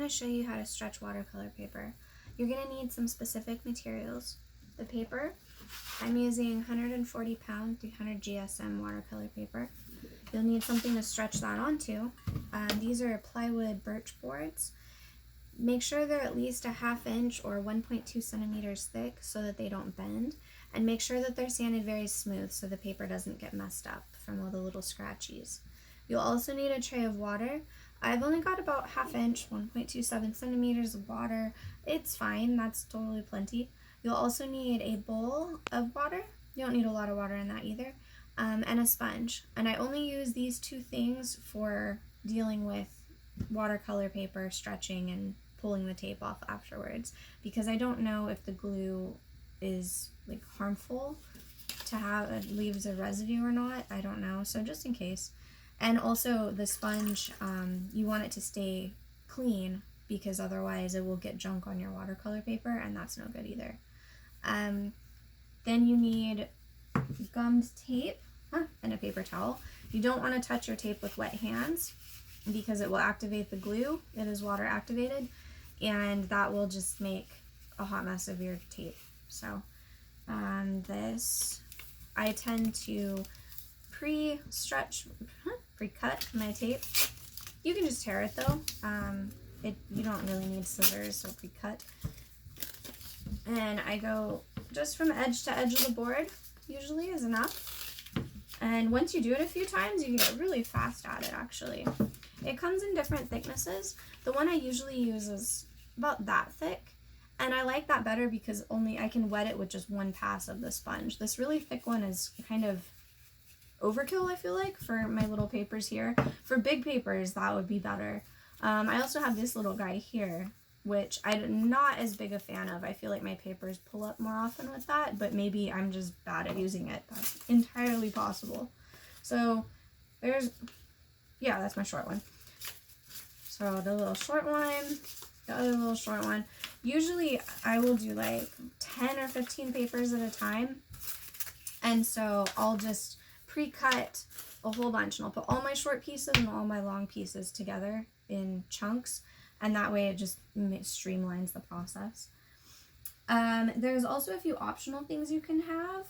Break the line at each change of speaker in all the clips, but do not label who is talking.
to show you how to stretch watercolor paper. You're going to need some specific materials. The paper, I'm using 140 pound 300 GSM watercolor paper. You'll need something to stretch that onto. These are plywood birch boards. Make sure they're at least a 1/2 inch or 1.2 centimeters thick so that they don't bend. And make sure that they're sanded very smooth so the paper doesn't get messed up from all the little scratchies. You'll also need a tray of water. I've only got about 1/2 inch, 1.27 centimeters of water. It's fine, that's totally plenty. You'll also need a bowl of water. You don't need a lot of water in that either. And a sponge. And I only use these two things for dealing with watercolor paper, stretching, and pulling the tape off afterwards, because I don't know if the glue is like harmful to have, it leaves a residue or not. I don't know, so just in case. And also the sponge, you want it to stay clean because otherwise it will get junk on your watercolor paper, and that's no good either. Then you need gummed tape and a paper towel. You don't want to touch your tape with wet hands because it will activate the glue. It is water activated, and that will just make a hot mess of your tape. So this, I tend to pre-cut my tape. You can just tear it though. You don't really need scissors, so pre-cut. And I go just from edge to edge of the board, usually is enough. And once you do it a few times, you can get really fast at it actually. It comes in different thicknesses. The one I usually use is about that thick. And I like that better because only I can wet it with just one pass of the sponge. This really thick one is kind of overkill, I feel like, for my little papers here. For big papers, that would be better. I also have this little guy here, which I'm not as big a fan of. I feel like my papers pull up more often with that, but maybe I'm just bad at using it. That's entirely possible. So there's, yeah, that's my short one. So the little short one, the other little short one. Usually I will do like 10 or 15 papers at a time. And so I'll just pre-cut a whole bunch, and I'll put all my short pieces and all my long pieces together in chunks, and that way it just streamlines the process. There's also a few optional things you can have.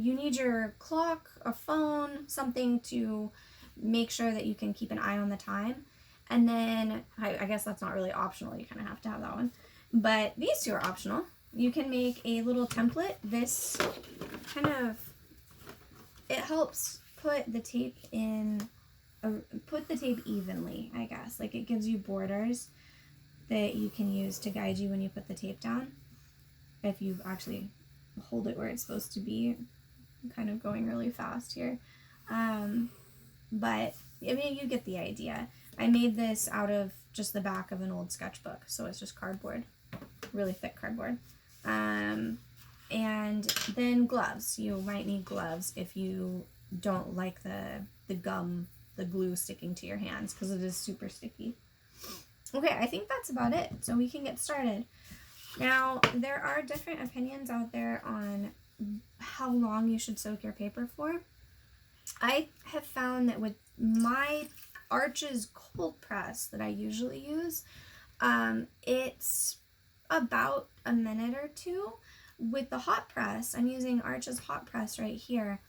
You need your clock, a phone, something to make sure that you can keep an eye on the time. And then, I guess that's not really optional, you kind of have to have that one. But these two are optional. You can make a little template. This kind of, it helps put the tape in, put the tape evenly, I guess. Like, it gives you borders that you can use to guide you when you put the tape down. If you actually hold it where it's supposed to be. I'm kind of going really fast here. But, I mean, you get the idea. I made this out of just the back of an old sketchbook, so it's just cardboard, really thick cardboard. And then gloves. You might need gloves if you don't like the gum, the glue sticking to your hands, because it is super sticky. Okay, I think that's about it, so we can get started. Now, there are different opinions out there on how long you should soak your paper for. I have found that with my Arch's cold press that I usually use, it's about a minute or two. With the hot press, I'm using Arch's hot press right here.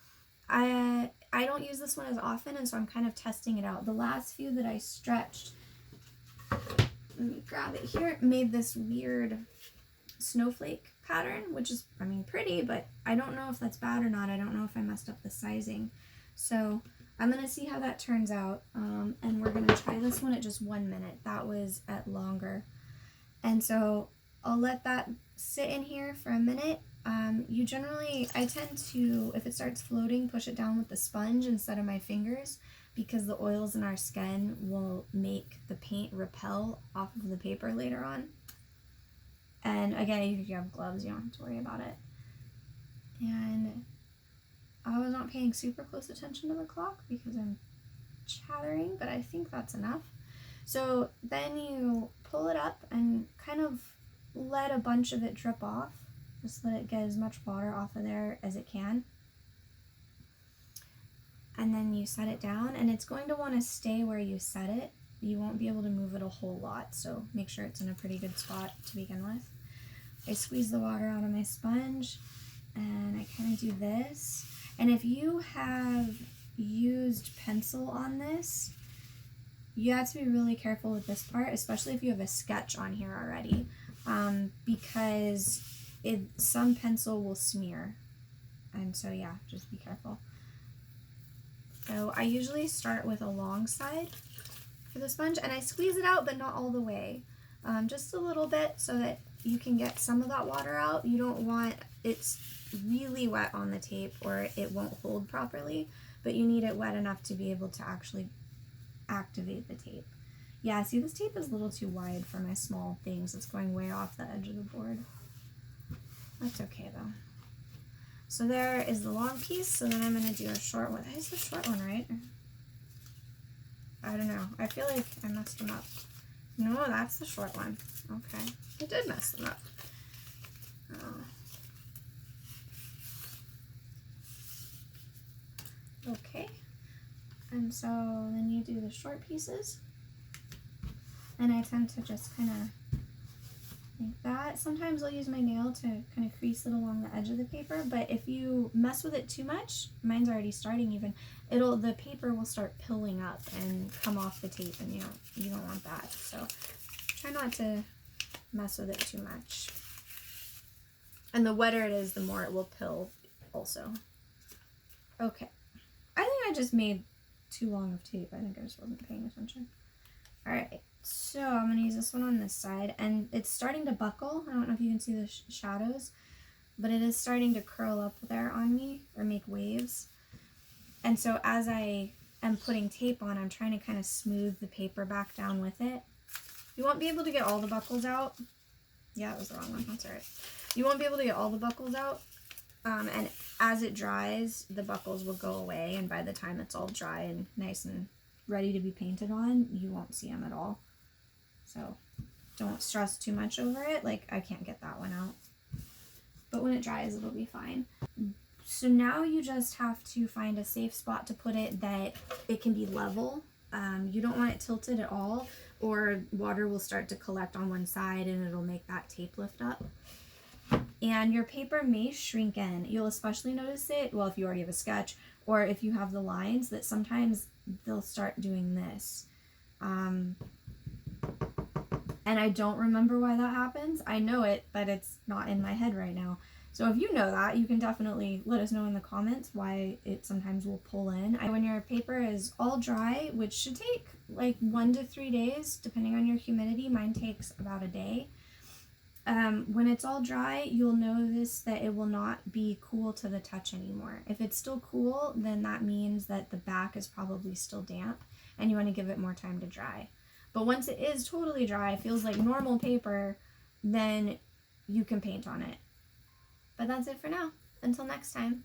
I don't use this one as often, and so I'm kind of testing it out. The last few that I stretched, let me grab it here, made this weird snowflake pattern, which is, I mean, pretty, but I don't know if that's bad or not. I don't know if I messed up the sizing. So I'm going to see how that turns out, and we're going to try this one at just 1 minute. That was at longer. And so I'll let that sit in here for a minute. You generally, I tend to, if it starts floating, push it down with the sponge instead of my fingers, because the oils in our skin will make the paint repel off of the paper later on. And again, if you have gloves, you don't have to worry about it. And I was not paying super close attention to the clock because I'm chattering, but I think that's enough. So then you pull it up and kind of let a bunch of it drip off. Just let it get as much water off of there as it can. And then you set it down, and it's going to want to stay where you set it. you won't be able to move it a whole lot, so make sure it's in a pretty good spot to begin with. I squeeze the water out of my sponge, and I kind of do this. And if you have used pencil on this, you have to be really careful with this part, especially if you have a sketch on here already, because some pencil will smear. And so yeah, just be careful. So I usually start with a long side for the sponge, and I squeeze it out, but not all the way. Just a little bit so that you can get some of that water out. You don't want it's really wet on the tape or it won't hold properly, but you need it wet enough to be able to actually activate the tape. Yeah, see, this tape is a little too wide for my small things. It's going way off the edge of the board. That's okay though. So there is the long piece, so then I'm going to do a short one. Is the short one right? I don't know. I feel like I messed them up. No, that's the short one. Okay. I did mess them up. Okay. And so then you do the short pieces. And I tend to just kind of like that. Sometimes I'll use my nail to kind of crease it along the edge of the paper, but if you mess with it too much, mine's already starting even, the paper will start pilling up and come off the tape, and you don't want that. So try not to mess with it too much. And the wetter it is, the more it will pill also. Okay. I think I just made too long of tape. I think I just wasn't paying attention. Alright, so I'm going to use this one on this side, and it's starting to buckle. I don't know if you can see the shadows, but it is starting to curl up there on me, or make waves. And so as I am putting tape on, I'm trying to kind of smooth the paper back down with it. You won't be able to get all the buckles out. Yeah, it was the wrong one. That's alright. You won't be able to get all the buckles out. And as it dries, the buckles will go away, and by the time it's all dry and nice and ready to be painted on, you won't see them at all. So don't stress too much over it. Like, I can't get that one out. But when it dries, it'll be fine. So now you just have to find a safe spot to put it that it can be level. You don't want it tilted at all, or water will start to collect on one side and it'll make that tape lift up. And your paper may shrink in. You'll especially notice it, well, if you already have a sketch, or if you have the lines, that sometimes they'll start doing this. And I don't remember why that happens. I know it, but it's not in my head right now. So if you know that, you can definitely let us know in the comments why it sometimes will pull in. When your paper is all dry, which should take like 1 to 3 days, depending on your humidity, mine takes about a day. When it's all dry, you'll notice that it will not be cool to the touch anymore. If it's still cool, then that means that the back is probably still damp and you want to give it more time to dry. But once it is totally dry, feels like normal paper, then you can paint on it. But that's it for now. Until next time.